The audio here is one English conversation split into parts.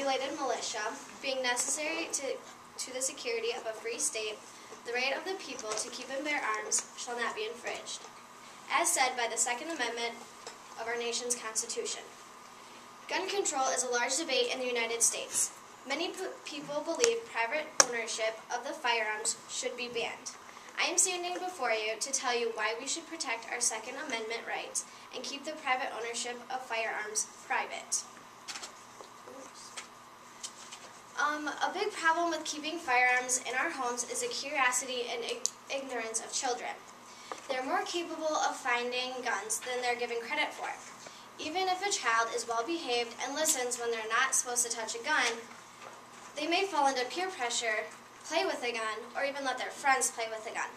regulated militia, being necessary to the security of a free state, the right of the people to keep and bear arms shall not be infringed, as said by the Second Amendment of our nation's Constitution. Gun control is a large debate in the United States. Many people believe private ownership of the firearms should be banned. I am standing before you to tell you why we should protect our Second Amendment rights and keep the private ownership of firearms private. A big problem with keeping firearms in our homes is the curiosity and ignorance of children. They're more capable of finding guns than they're given credit for. Even if a child is well behaved and listens when they're not supposed to touch a gun, they may fall into peer pressure, play with a gun, or even let their friends play with a gun.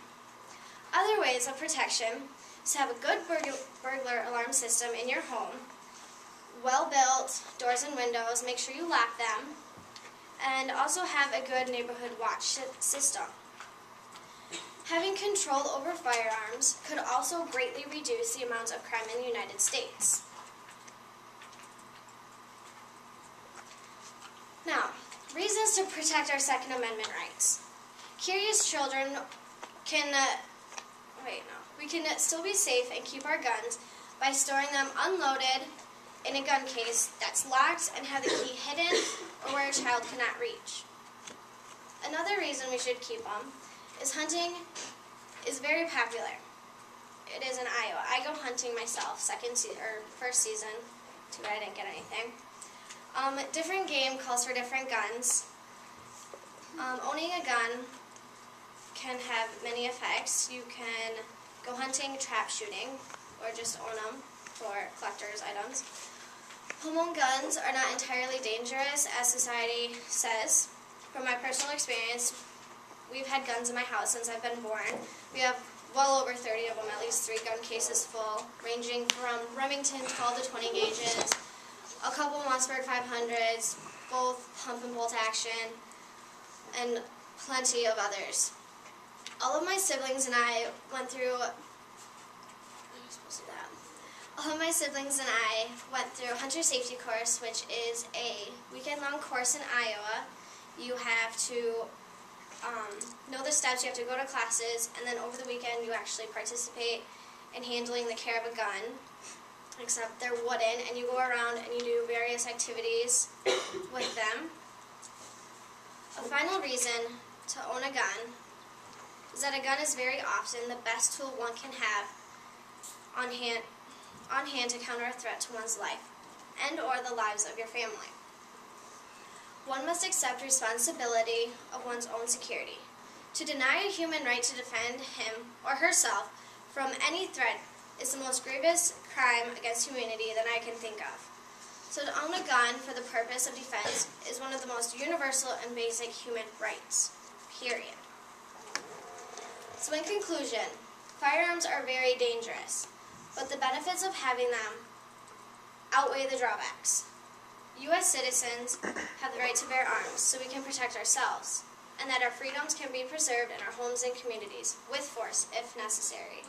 Other ways of protection is to have a good burglar alarm system in your home, well-built doors and windows, make sure you lock them, and also have a good neighborhood watch system. Having control over firearms could also greatly reduce the amount of crime in the United States. Now, reasons to protect our Second Amendment rights. Curious children we can still be safe and keep our guns by storing them unloaded in a gun case that's locked and have the key hidden or where a child cannot reach. Another reason we should keep them is hunting is very popular. It is in Iowa. I go hunting myself, first season. Too bad I didn't get anything. Different game calls for different guns. Owning a gun can have many effects. You can go hunting, trap shooting, or just own them for collector's items. Home-owned guns are not entirely dangerous, as society says. From my personal experience, we've had guns in my house since I've been born. We have well over 30 of them, at least 3 gun cases full, ranging from Remington 12 to 20 gauges, a couple Mossberg 500s, both pump and bolt action, and plenty of others. All of my siblings and I went through Hunter Safety Course, which is a weekend-long course in Iowa. You have to know the steps, you have to go to classes, and then over the weekend you actually participate in handling the care of a gun, except they're wooden, and you go around and you do various activities with them. A final reason to own a gun is that a gun is very often the best tool one can have on hand to counter a threat to one's life and or the lives of your family. One must accept responsibility of one's own security. To deny a human right to defend him or herself from any threat is the most grievous crime against humanity that I can think of. So to own a gun for the purpose of defense is one of the most universal and basic human rights, period. So in conclusion, firearms are very dangerous, but the benefits of having them outweigh the drawbacks. U.S. citizens have the right to bear arms so we can protect ourselves, and that our freedoms can be preserved in our homes and communities with force if necessary.